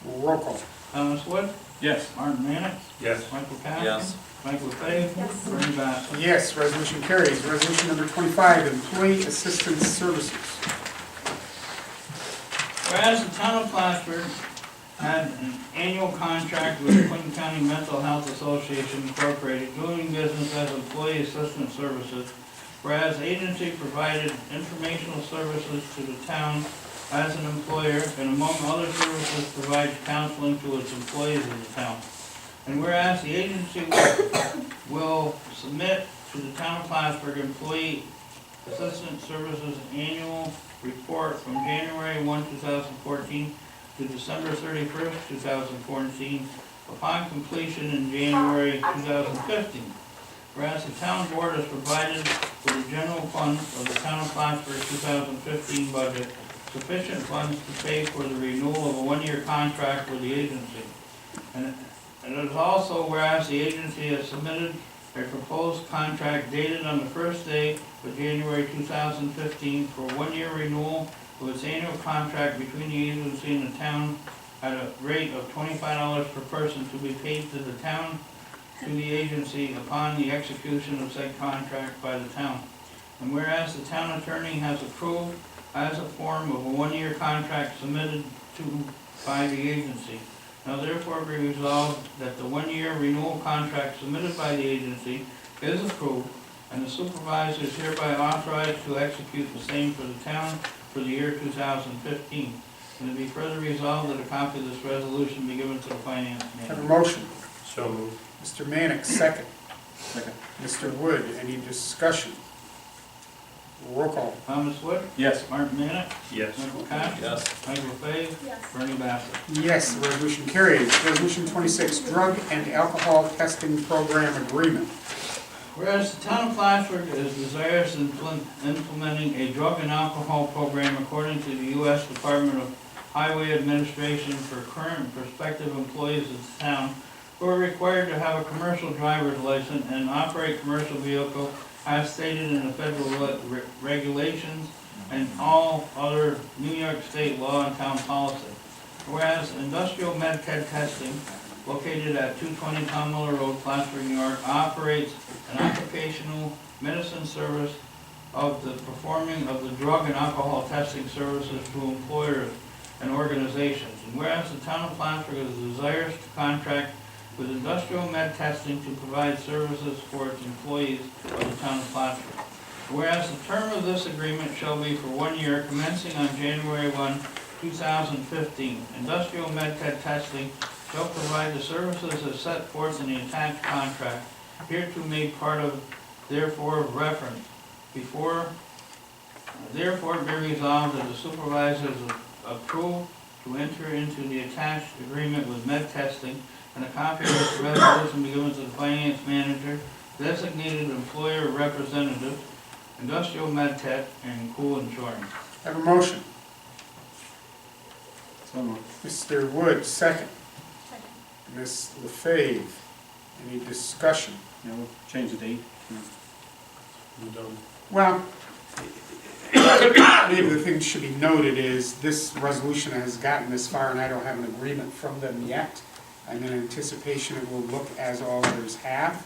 Roll call. Thomas Wood, Yes. Martin Mannix, Yes. Michael Cassidy. Yes. Michael Fay. Yes. Bernie Bassett. Yes, resolution carries. Resolution number 25, Employee Assistance Services. Whereas the town of Plattsburgh had an annual contract with the Clinton County Mental Health Association Incorporated, doing business as Employee Assistance Services, whereas the agency provided informational services to the town as an employer, and among other services provides counseling to its employees of the town. And whereas the agency will submit to the town of Plattsburgh Employee Assistance Services Annual Report from January 1, 2014 to December 31st, 2014, upon completion in January 2015. Whereas the town board has provided for the general fund of the town of Plattsburgh 2015 budget sufficient funds to pay for the renewal of a one-year contract with the agency. And it is also whereas the agency has submitted a proposed contract dated on the first day of January 2015 for one-year renewal of its annual contract between the agency and the town at a rate of $25 per person to be paid to the town, to the agency upon the execution of said contract by the town. And whereas the town attorney has approved as a form of a one-year contract submitted to by the agency. Now therefore be resolved that the one-year renewal contract submitted by the agency is approved, and the supervisor is hereby authorized to execute the same for the town for the year 2015. And it be further resolved that a copy of this resolution be given to the finance Have a manager. motion. So moved. Mr. Mannix, second. Second. Mr. Wood, any discussion? Roll call. Thomas Wood, Yes. Martin Mannix, Yes. Michael Cash, Yes. Michael Fay, Yes. Bernie Bassett. Yes, the resolution carries. Resolution 26, Drug and Alcohol Testing Program Agreement. Whereas the town of Plattsburgh is desirous of implementing a drug and alcohol program according to the U.S. Department of Highway Administration for current and prospective employees of the town who are required to have a commercial driver's license and operate commercial vehicle as stated in the federal regulations and all other New York State law and town policy. Whereas industrial med-tech testing located at 220 Tom Miller Road, Plattsburgh, New York, operates an occupational medicine service of the performing of the drug and alcohol testing services to employers and organizations. And whereas the town of Plattsburgh is desirous to contract with industrial med testing to provide services for its employees of the town of Plattsburgh. Whereas the term of this agreement shall be for 1 year commencing on January 1, 2015. Industrial med testing shall provide the services as set forth in the attached contract, hereto made part of, therefore, reference. Therefore be resolved that the supervisors approve to enter into the attached agreement with med testing, and a copy of this resolution be given to the finance manager, designated employer representative, industrial med tech, and Cool Insurance. Have a motion. So moved. Mr. Wood, second. Second. Ms. LaFave, any discussion? Yeah, we'll change the date. I'm done. Well, maybe the thing that should be noted is this resolution has gotten this far and I don't have an agreement from them yet. I'm in anticipation it will look as all others have.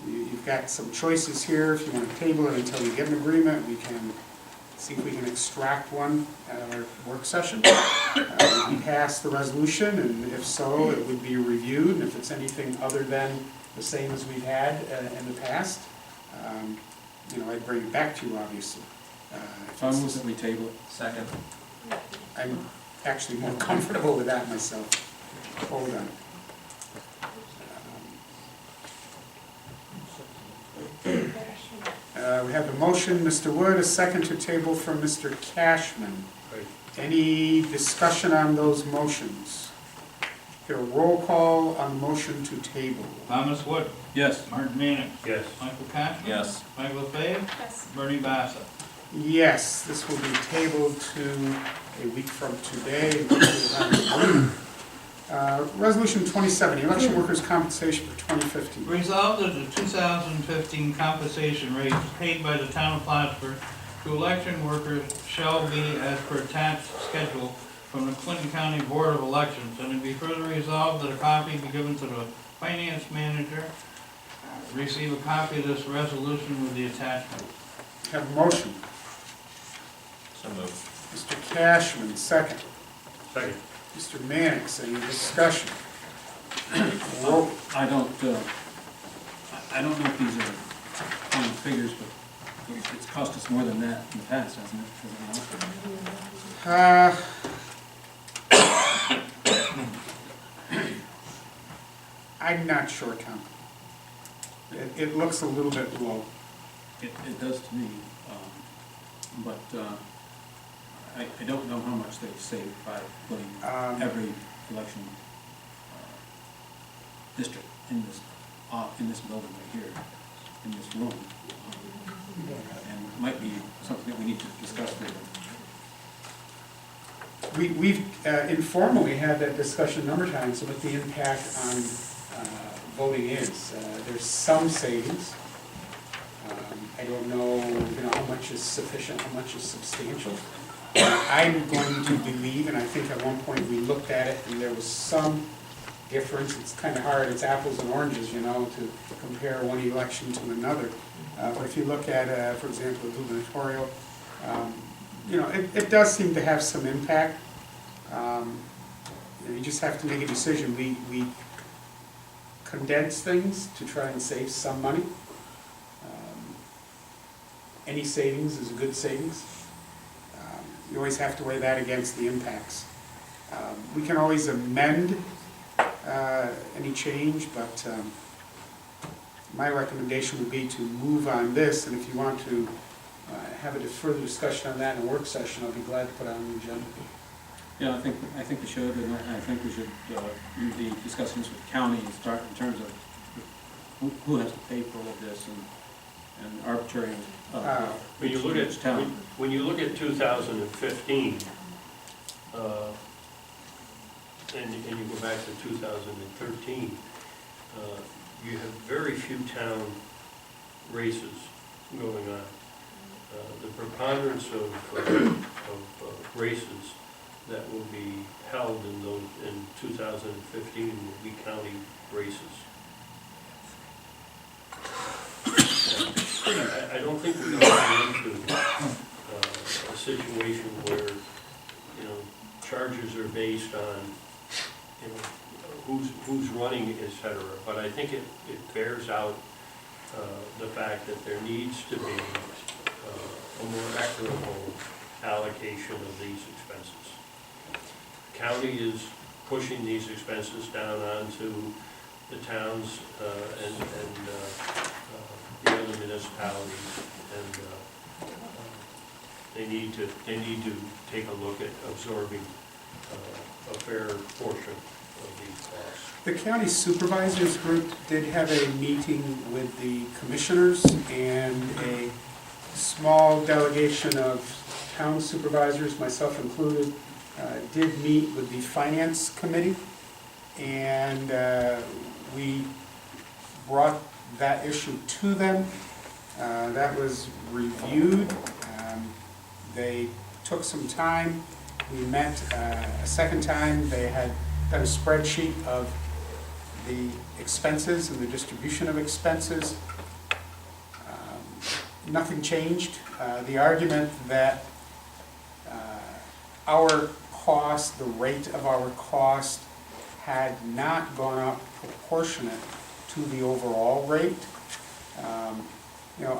You've got some choices here. If you want to table it until you get an agreement, we can see if we can extract one at our work session. We pass the resolution, and if so, it would be reviewed. And if it's anything other than the same as we've had in the past, I'd bring it back to you, obviously. So I move that we table it. Second. I'm actually more comfortable with that myself. Hold on. We have the motion, Mr. Wood, a second to table from Mr. Cashman. Right. Any discussion on those motions? Get a roll call on the motion to table. Thomas Wood, Yes. Martin Manning, Yes. Michael Cashman. Yes. Michael LaFave, Yes. Bernie Bassett. Yes, this will be tabled to a week from today. Resolution 27, election workers' compensation for 2015. Resolved that the 2015 compensation rates paid by the town of Plattsburgh to election workers shall be as per attached schedule from the Clinton County Board of Elections, and it be further resolved that a copy be given to the finance manager. Receive a copy of this resolution with the attachment. Have a motion. So moved. Mr. Cashman, second. Second. Mr. Mannix, any discussion? Roll. I don't know if these are common figures, but it's cost us more than that in the past, hasn't it? Uh, I'm not sure, Tom. It looks a little bit low. It does to me, but I don't know how much they've saved by putting every election district in this building right here, in this room. And it might be something that we need to discuss further. We've informally had that discussion a number of times what the impact on voting is. There's some savings. I don't know, how much is sufficient, how much is substantial. I'm going to believe, and I think at one point we looked at it and there was some difference. It's kind of hard, it's apples and oranges, to compare one election to another. But if you look at, for example, the gubernatorial, it does seem to have some impact. You just have to make a decision. We condense things to try and save some money. Any savings is a good savings. You always have to weigh that against the impacts. We can always amend any change, but my recommendation would be to move on this, and if you want to have a further discussion on that in a work session, I'll be glad to put it on the agenda. Yeah, I think we should, and I think we should be discussing this with the county and start in terms of who has to pay for all of this and arbitrary. When you look at, when you look at 2015, and you go back to 2013, you have very few town races going on. The preponderance of races that will be held in 2015 will be county races. I don't think we're going to get into a situation where, charges are based on, who's running, et cetera. But I think it bears out the fact that there needs to be a more equitable allocation of these expenses. The county is pushing these expenses down onto the towns and the other municipalities, and they need to take a look at absorbing a fair portion of these costs. The county supervisors group did have a meeting with the commissioners, and a small delegation of town supervisors, myself included, did meet with the finance committee, and we brought that issue to them. That was reviewed. They took some time. We met a second time. They had done a spreadsheet of the expenses and the distribution of expenses. Nothing changed. The argument that our cost, the rate of our cost, had not gone up proportionate to the overall rate.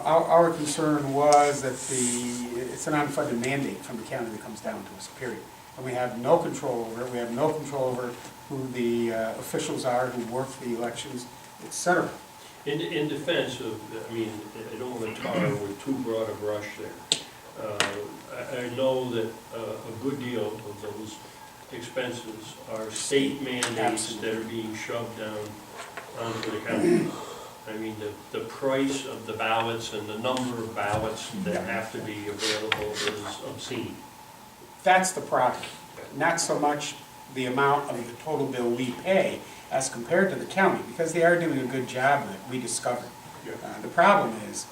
Our concern was that it's an unfunded mandate from the county that comes down to us, period. And we have no control over it. We have no control over who the officials are who work the elections, et cetera. In defense of, I don't want to tar with too broad a brush there. I know that a good deal of those expenses are state mandates that are being shoved down onto the county. I mean, the price of the ballots and the number of ballots that have to be available is obscene. That's the problem. Not so much the amount of the total bill we pay as compared to the county, because they are doing a good job of it, we discovered. The problem is,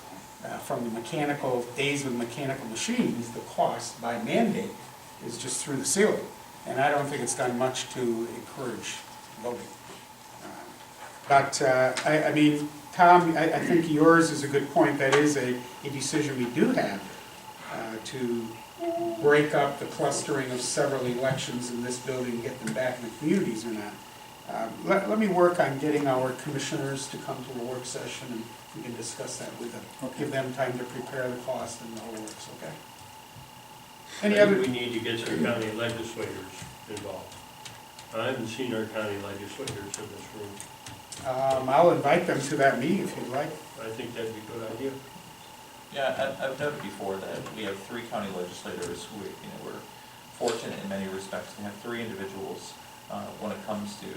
from the mechanical, days with mechanical machines, the cost by mandate is just through the ceiling. And I don't think it's done much to encourage voting. I mean, Tom, I think yours is a good point. That is a decision we do have to break up the clustering of several elections in this building and get them back in the communities or not. Let me work on getting our commissioners to come to a work session, and we can discuss that with them. Okay. Give them time to prepare the cost and the whole works, okay? I Any think other? we need to get some county legislators involved. I haven't seen our county legislators in this room. I'll invite them to that meeting if you'd like. I think that'd be a good idea. Yeah, I've noted before that we have 3 county legislators who, we're fortunate in many respects to have 3 individuals when it comes to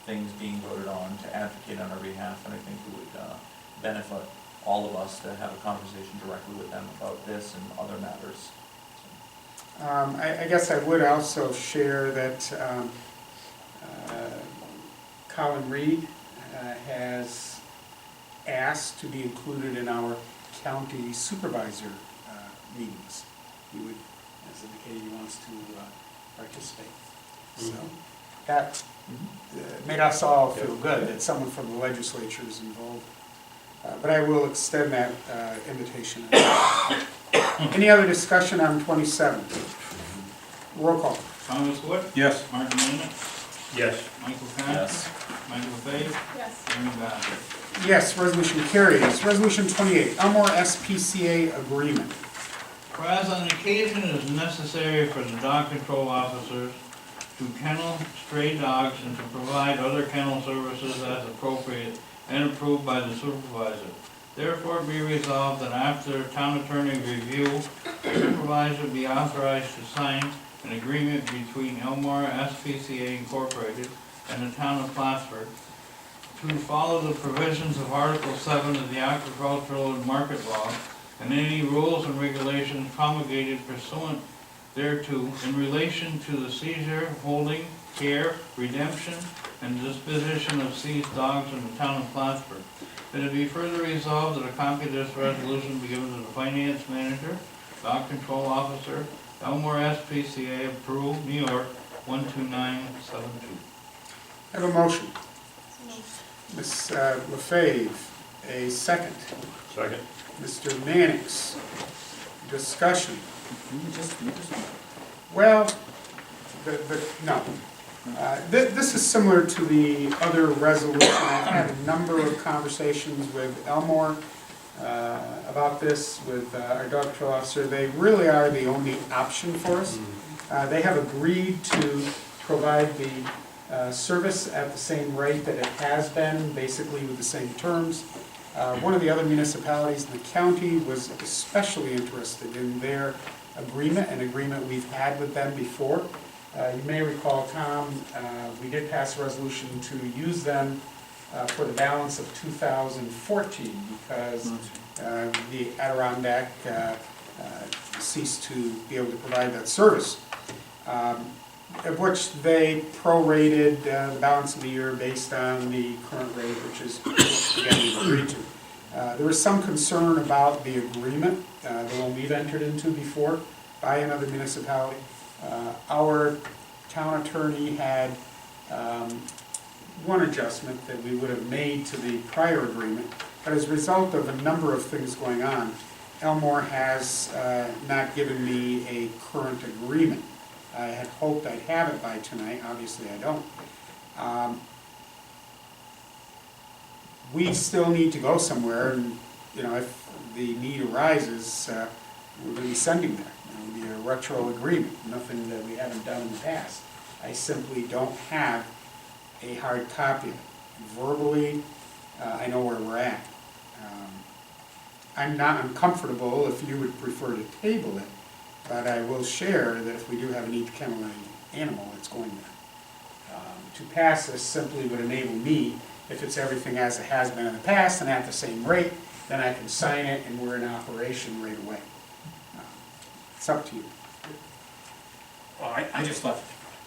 things being voted on to advocate on our behalf, and I think it would benefit all of us to have a conversation directly with them about this and other matters. I guess I would also share that Colin Reed has asked to be included in our county supervisor meetings. He would, as indicated, he wants to participate. So that made us all feel good that someone from the legislature is involved. But I will extend that invitation. Any other discussion on 27? Roll call. Thomas Wood? Yes. Martin Lehman? Yes. Michael Con? Yes. Michael Fay? Yes. Amy Bond? Yes, resolution carries. Resolution 28, Elmore SPCA agreement. Whereas on occasion it is necessary for the dog control officers to kennel stray dogs and to provide other kennel services as appropriate and approved by the supervisor. Therefore be resolved that after town attorney review, the supervisor be authorized to sign an agreement between Elmore SPCA Incorporated and the town of Plattsburgh to follow the provisions of Article 7 of the Agricultural and Market Law and any rules and regulations promulgated pursuant thereto in relation to the seizure, holding, care, redemption, and disposition of seized dogs in the town of Plattsburgh. That it be further resolved that a copy of this resolution be given to the finance manager, dog control officer, Elmore SPCA of Peru, New York, 12972. Have a motion. So moved. Ms. LaFave, a second. Second? Mr. Mannix, discussion. You just Well, no. This is similar to the other resolution. I've had a number of conversations with Elmore about this, with our dog control officer. They really are the only option for us. They have agreed to provide the service at the same rate that it has been, basically with the same terms. One of the other municipalities in the county was especially interested in their agreement, an agreement we've had with them before. You may recall, Tom, we did pass a resolution to use them for the balance of 2014 because the Adirondack ceased to be able to provide that service, of which they prorated the balance of the year based on the current rate, which is, again, we've agreed to. There was some concern about the agreement, the one we've entered into before, by another municipality. Our town attorney had one adjustment that we would have made to the prior agreement, but as a result of a number of things going on, Elmore has not given me a current agreement. I had hoped I'd have it by tonight, obviously I don't. We still need to go somewhere, and if the need arises, we're going to be sending there. It will be a retro agreement, nothing that we haven't done in the past. I simply don't have a hard copy of it. Verbally, I know where we're at. I'm not uncomfortable if you would prefer to table it, but I will share that if we do have a need to kennel any animal that's going there. To pass this simply would enable me, if it's everything as it has been in the past and at the same rate, then I can sign it and we're in operation right away. It's up to you. Well, I just thought,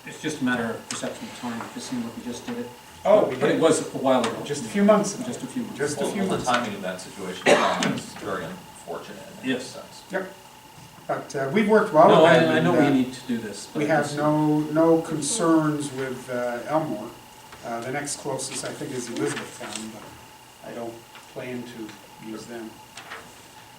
it's just a matter of perception of time, it just seemed like we just did it. Oh, we But it did, was a while ago. just a few months ago. Just a few months. Just a few Well, the months. timing of that situation is very unfortunate in that Yes. sense. But we've worked well No, with them. I know and, we need to do this. but We it's- have no concerns with Elmore. The next closest, I think, is Elizabethtown, but I don't plan to use them.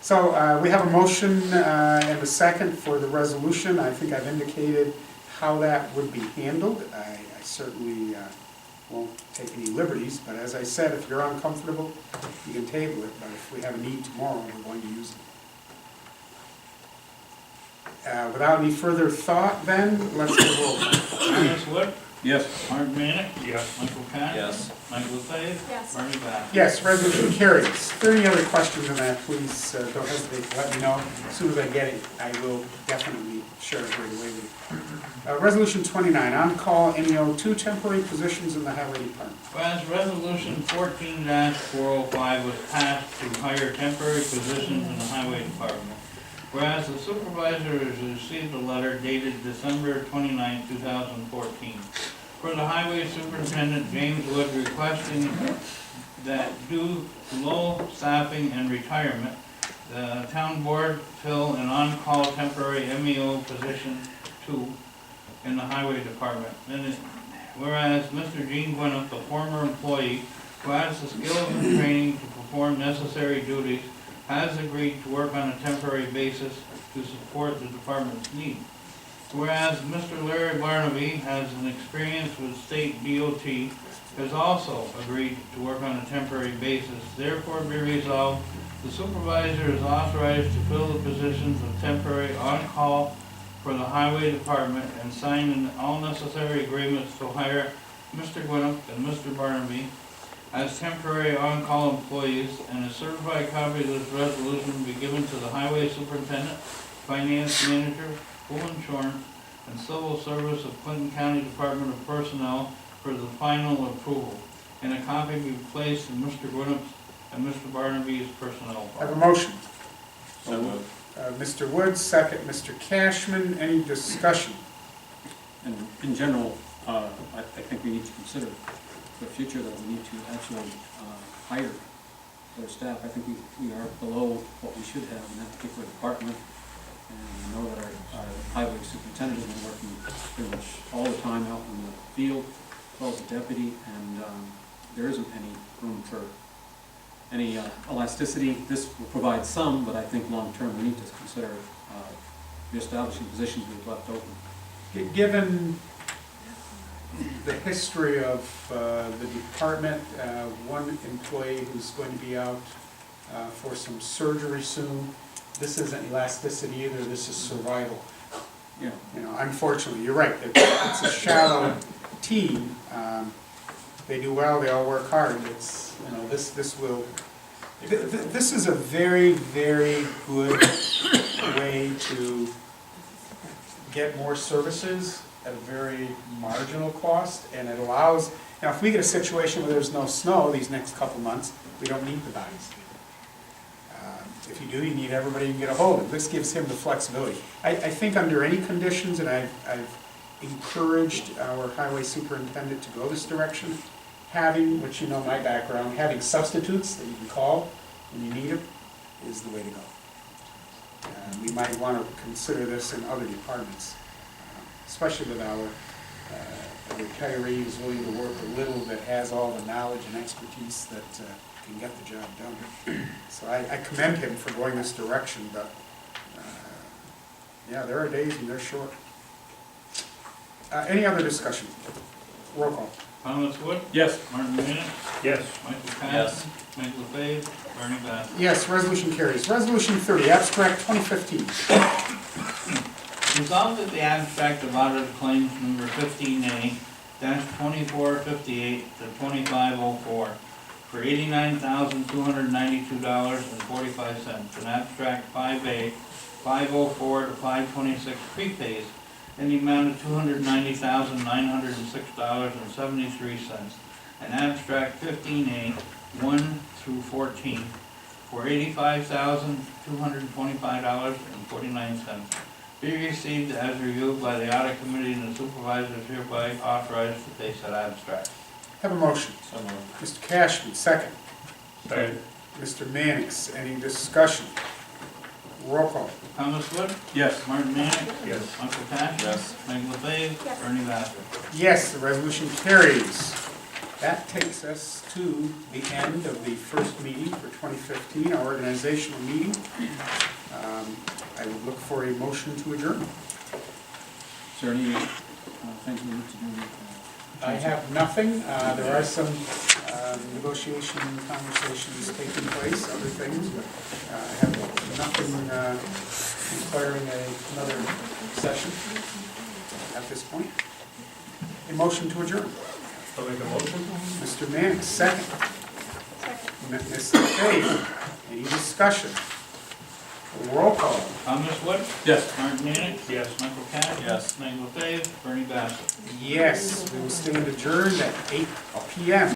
So we have a motion and a second for the resolution. I think I've indicated how that would be handled. I certainly won't take any liberties, but as I said, if you're uncomfortable, you can table it, but if we have a need tomorrow, we're going to use it. Without any further thought, then, let's go roll. Thomas Wood, Yes. Mark Manick, Yes. Michael Cash. Yes. Michael Fave, Yes. Bernie Bass. Yes, resolution carries. If there are any other questions on that, please don't hesitate to let me know. As soon as I get it, I will definitely share it right away with you. Resolution 29, on-call NEO2 temporary positions in the highway department. Whereas resolution 14-405 was passed to hire temporary positions in the highway department. Whereas the supervisor has received a letter dated December 29, 2014, for the highway superintendent James Wood requesting that due to low staffing and retirement, the town board fill an on-call temporary MEO position 2 in the highway department. Whereas Mr. Gene Gwinnett, a former employee who has the skills and training to perform necessary duties, has agreed to work on a temporary basis to support the department's need. Whereas Mr. Larry Barnaby has an experience with state DOT, has also agreed to work on a temporary basis. Therefore be resolved, the supervisor is authorized to fill the positions of temporary on-call for the highway department and sign all necessary agreements to hire Mr. Gwinnett and Mr. Barnaby as temporary on-call employees, and a certified copy of this resolution be given to the highway superintendent, finance manager, pool insurance, and civil service of Clinton County Department of Personnel for the final approval, and a copy be placed in Mr. Gwinnett's and Mr. Barnaby's personnel Have a file. motion. So moved. Mr. Woods, second Mr. Cashman. Any discussion? And in general, I think we need to consider for the future that we need to actually hire their staff. I think we are below what we should have in that particular department. And I know that our highway superintendent has been working pretty much all the time out in the field, as well as the deputy, and there isn't any room for any elasticity. This will provide some, but I think long-term we need to consider reestablishing positions we've left open. Given the history of the department, one employee who's going to be out for some surgery soon, this isn't elasticity either, this is survival. Yeah. You know, unfortunately, you're right, it's a shallow team. They do well, they all work hard. It's, you know, this is a very, very good way to get more services at a very marginal cost, and it allows, now if we get a situation where there's no snow these next couple months, we don't need the bodies. If you do, you need everybody you can get a hold of. This gives him the flexibility. I think under any conditions, and I've encouraged our highway superintendent to go this direction, having, which you know my background, having substitutes that you can call when you need them is the way to go. We might want to consider this in other departments, especially with our retiree who's willing to work a little, that has all the knowledge and expertise that can get the job done. So I commend him for going this direction, but yeah, there are days when they're short. Any other discussion? Roll call. Thomas Wood, Yes. Martin Manick, Yes. Michael Cash. Yes. Michael Fave, Bernie Bass. Yes, resolution carries. Resolution 30, abstract 2015. Resolved that the abstract of audited claims number 15A -2458 to 2504 for $89,292.45, and abstract 5A 504 to 526 prepays in the amount of $290,906.73, and abstract 15A, 1 through 14, for $85,225.49. Be received as reviewed by the audit committee, and the supervisors hereby authorized to pay said abstract. Have a motion. So moved. Mr. Cashman, second. Second. Mr. Mannix, any discussion? Roll call. Thomas Wood? Yes. Martin Mannix? Yes. Michael Cash? Yes. Megan LeFave? Yes. Bernie Bassett? Yes, the resolution carries. That takes us to the end of the first meeting for 2015, our organizational meeting. I would look for a motion to adjourn. Is there any things we need to do? I have nothing. There are some negotiation conversations taking place, other things, but I have nothing requiring another session at this point. A motion to adjourn. I'll make a motion. Mr. Mannix, second. Second. Ms. LeFave, any discussion? Roll call. Thomas Wood? Yes. Martin Mannix? Yes. Michael Cash? Yes. Megan LeFave? Bernie Bassett? Yes, we will stand adjourned at 8 p.m.